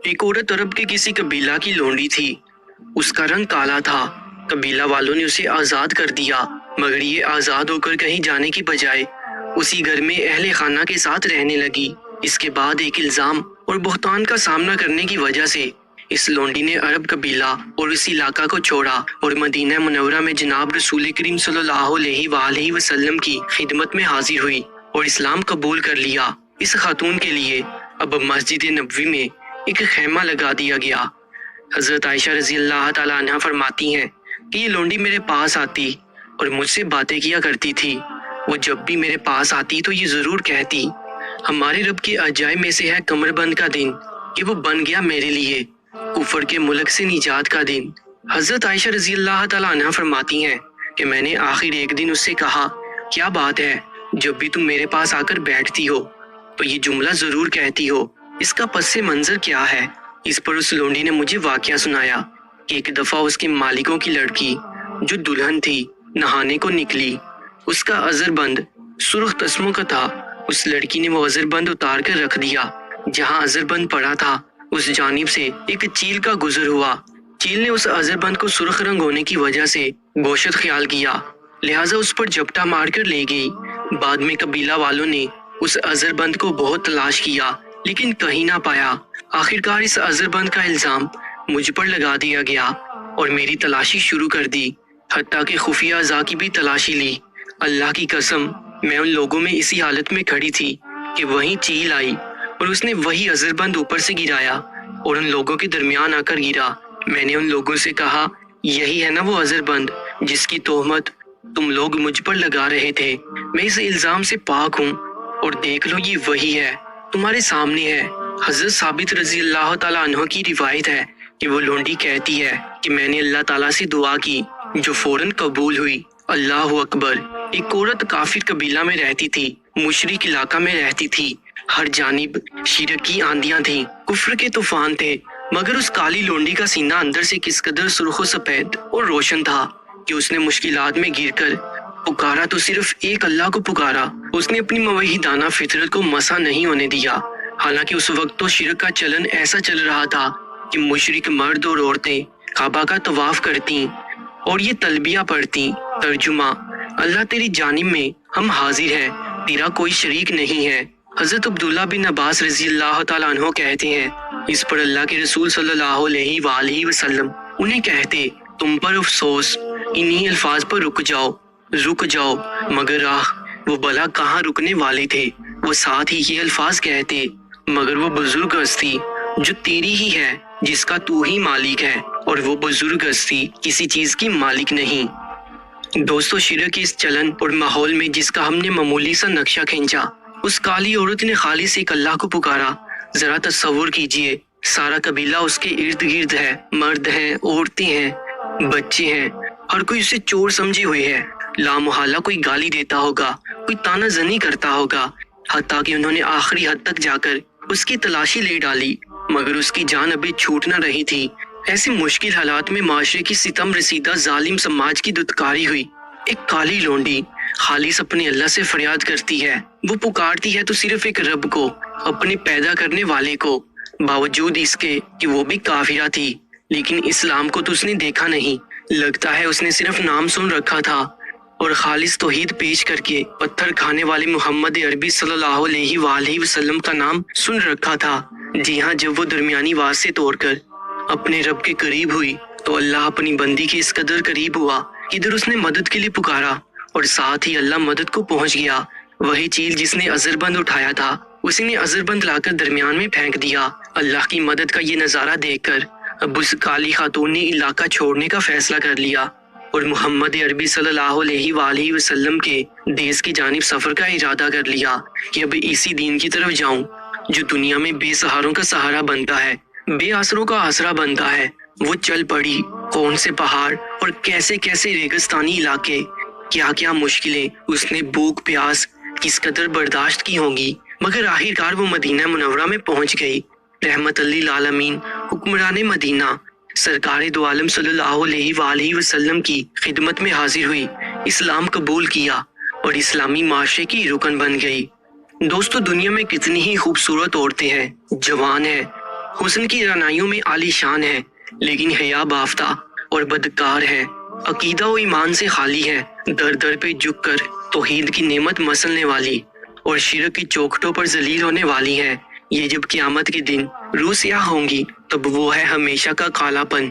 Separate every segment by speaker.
Speaker 1: ایک عورت عرب کے کسی قبیلہ کی لونڈی تھی۔ اس کا رنگ کالا تھا۔ قبیلہ والوں نے اسے آزاد کر دیا، مگر یہ آزاد ہو کر کہیں جانے کی بجائے اسی گھر میں اہل خانہ کے ساتھ رہنے لگی۔ اس کے بعد ایک الزام اور بہتان کا سامنا کرنے کی وجہ سے اس لونڈی نے عرب قبیلہ اور اس علاقہ کو چھوڑا اور مدینہ منورہ میں جناب رسول کریم صلی اللہ علیہ وآلہ وسلم کی خدمت میں حاضر ہوئی اور اسلام قبول کر لیا۔ اس خاتون کے لیے اب مسجد نبوی میں ایک خیمہ لگا دیا گیا۔ حضرت عائشہ رضی اللہ تعالیٰ عنہا فرماتی ہیں کہ یہ لونڈی میرے پاس آتی اور مجھ سے باتیں کیا کرتی تھی۔ وہ جب بھی میرے پاس آتی تو یہ ضرور کہتی، ہمارے رب کے عجائب میں سے ہے کمر بند کا دن کہ وہ بن گیا میرے لیے کفر کے ملک سے نجات کا دن۔ حضرت عائشہ رضی اللہ تعالیٰ عنہا فرماتی ہیں کہ میں نے آخر ایک دن اس سے کہا، کیا بات ہے، جب بھی تم میرے پاس آ کر بیٹھتی ہو تو یہ جملہ ضرور کہتی ہو، اس کا پس منظر کیا ہے؟ اس پر اس لونڈی نے مجھے واقعہ سنایا کہ ایک دفعہ اس کے مالکوں کی لڑکی جو دلہن تھی نہانے کو نکلی۔ اس کا عذر بند سرخ تسموں کا تھا۔ اس لڑکی نے وہ عذر بند اتار کر رکھ دیا۔ جہاں عذر بند پڑا تھا اس جانب سے ایک چیل کا گزر ہوا۔ چیل نے اس عذر بند کو سرخ رنگ ہونے کی وجہ سے گوشت خیال کیا، لہٰذا اس پر جھپٹا مار کر لے گئی۔ بعد میں قبیلہ والوں نے اس عذر بند کو بہت تلاش کیا لیکن کہیں نہ پایا۔ آخرکار اس عذر بند کا الزام مجھ پر لگا دیا گیا اور میری تلاشی شروع کر دی، حتیٰ کہ خفیہ اعضاء کی بھی تلاشی لی۔ اللہ کی قسم میں ان لوگوں میں اسی حالت میں کھڑی تھی کہ وہیں چیل آئی اور اس نے وہی عذر بند اوپر سے گرایا اور ان لوگوں کے درمیان آ کر گرا۔ میں نے ان لوگوں سے کہا، یہی ہے نا وہ عذر بند جس کی تہمت تم لوگ مجھ پر لگا رہے تھے؟ میں اس الزام سے پاک ہوں اور دیکھ لو یہ وہی ہے، تمہارے سامنے ہے۔ حضرت ثابت رضی اللہ تعالیٰ عنہ کی روایت ہے کہ وہ لونڈی کہتی ہے کہ میں نے اللہ تعالیٰ سے دعا کی جو فوراً قبول ہوئی۔ اللہ اکبر۔ ایک عورت کافر قبیلہ میں رہتی تھی، مشرک علاقہ میں رہتی تھی، ہر جانب شرک کی آندیاں تھیں، کفر کے طوفان تھے، مگر اس کالی لونڈی کا سینہ اندر سے کس قدر سرخ و سفید اور روشن تھا کہ اس نے مشکلات میں گر کر پکارا تو صرف ایک اللہ کو پکارا۔ اس نے اپنی موحدانہ فطرت کو مسا نہیں ہونے دیا۔ حالانکہ اس وقت تو شرک کا چلن ایسا چل رہا تھا کہ مشرک مرد اور عورتیں کعبہ کا طواف کرتیں اور یہ تلبیہ پڑھتیں، ترجمہ، اللہ تیری جانب میں ہم حاضر ہیں، تیرا کوئی شریک نہیں ہے۔ حضرت عبداللہ بن عباس رضی اللہ تعالیٰ عنہ کہتے ہیں، اس پر اللہ کے رسول صلی اللہ علیہ وآلہ وسلم انہیں کہتے، تم پر افسوس، انہی الفاظ پر رک جاؤ، مگر وہ بلا کہاں رکنے والے تھے، وہ ساتھ ہی یہ الفاظ کہتے، مگر وہ بزرگ ہستی جو تیری ہی ہے، جس کا تو ہی مالک ہے، اور وہ بزرگ ہستی کسی چیز کی مالک نہیں۔ دوستو، شرک کے اس چلن اور ماحول میں جس کا ہم نے معمولی سا نقشہ کھینچا، اس کالی عورت نے خالص ایک اللہ کو پکارا۔ ذرا تصور کیجئے، سارا قبیلہ اس کے ارد گرد ہے، مرد ہیں، عورتیں ہیں، بچے ہیں، ہر کوئی اسے چور سمجھے ہوئے ہے۔ لامحالہ کوئی گالی دیتا ہوگا، کوئی تانا زنی کرتا ہوگا، حتیٰ کہ انہوں نے آخری حد تک جا کر اس کی تلاشی لے ڈالی، مگر اس کی جان ابھی چھوٹ نہ رہی تھی۔ ایسے مشکل حالات میں معاشرے کی ستم رسیدہ ظالم سماج کی دھتکاری ہوئی۔ ایک کالی لونڈی خالص اپنے اللہ سے فریاد کرتی ہے۔ وہ پکارتی ہے تو صرف ایک رب کو، اپنے پیدا کرنے والے کو، باوجود اس کے کہ وہ بھی کافرہ تھی، لیکن اسلام کو تو اس نے دیکھا نہیں۔ لگتا ہے اس نے صرف نام سن رکھا تھا اور خالص توحید پیش کر کے پتھر کھانے والے محمد عربی صلی اللہ علیہ وآلہ وسلم کا نام سن رکھا تھا۔ جی ہاں، جب وہ درمیانی واز سے توڑ کر اپنے رب کے قریب ہوئی تو اللہ اپنی بندی کے اس قدر قریب ہوا کہ ادھر اس نے مدد کے لیے پکارا اور ساتھ ہی اللہ مدد کو پہنچ گیا۔ وہی چیل جس نے عذر بند اٹھایا تھا، اسی نے عذر بند لا کر درمیان میں پھینک دیا۔ اللہ کی مدد کا یہ نظارہ دیکھ کر اب اس کالی خاتون نے علاقہ چھوڑنے کا فیصلہ کر لیا اور محمد عربی صلی اللہ علیہ وآلہ وسلم کے دیس کی جانب سفر کا ارادہ کر لیا کہ اب اسی دین کی طرف جاؤں جو دنیا میں بے سہاروں کا سہارا بنتا ہے، بے آسروں کا آسرا بنتا ہے۔ وہ چل پڑی، کون سے پہاڑ اور کیسے کیسے ریگستانی علاقے، کیا کیا مشکلیں اس نے بھوک پیاس کس قدر برداشت کی ہوں گی، مگر آخرکار وہ مدینہ منورہ میں پہنچ گئی۔ رحمت للعالمین، حکمران مدینہ، سرکار دو عالم صلی اللہ علیہ وآلہ وسلم کی خدمت میں حاضر ہوئی، اسلام قبول کیا اور اسلامی معاشرے کی رکن بن گئی۔ دوستو، دنیا میں کتنی ہی خوبصورت عورتیں ہیں، جوان ہیں، حسن کی رعنائیوں میں عالی شان ہے لیکن حیا بافتہ اور بدکار ہے، عقیدہ و ایمان سے خالی ہے، در در پہ جھک کر توحید کی نعمت مسلنے والی اور شرک کی چوکھٹوں پر ذلیل ہونے والی ہے۔ یہ جب قیامت کے دن روح سیاہ ہوں گی تب وہ ہے ہمیشہ کا کالا پن،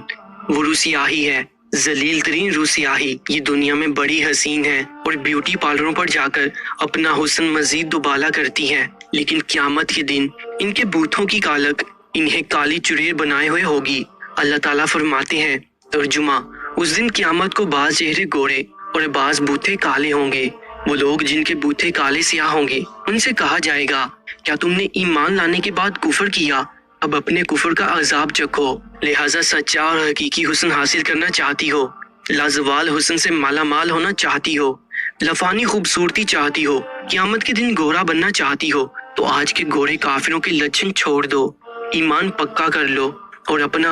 Speaker 1: وہ روح سیاہی ہے، ذلیل ترین روح سیاہی۔ یہ دنیا میں بڑی حسین ہے اور بیوٹی پارلروں پر جا کر اپنا حسن مزید دوبالا کرتی ہے، لیکن قیامت کے دن ان کے بوتھوں کی کالک انہیں کالی چڑیر بنائے ہوئے ہوگی۔ اللہ تعالیٰ فرماتے ہیں، ترجمہ: اس دن قیامت کو بعض چہرے گورے اور بعض بوتھے کالے ہوں گے۔ وہ لوگ جن کے بوتھے کالے سیاہ ہوں گے ان سے کہا جائے گا، کیا تم نے ایمان لانے کے بعد کفر کیا؟ اب اپنے کفر کا عذاب چکھو۔ لہٰذا سچا اور حقیقی حسن حاصل کرنا چاہتی ہو، لازوال حسن سے مالا مال ہونا چاہتی ہو، لفانی خوبصورتی چاہتی ہو، قیامت کے دن گورا بننا چاہتی ہو، تو آج کے گورے کافروں کے لچھن چھوڑ دو، ایمان پکا کر لو اور اپنا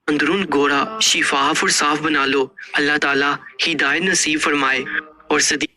Speaker 1: اندرون گورا شفاف اور صاف بنا لو۔ اللہ تعالیٰ ہدایت نصیب فرمائے اور صدیق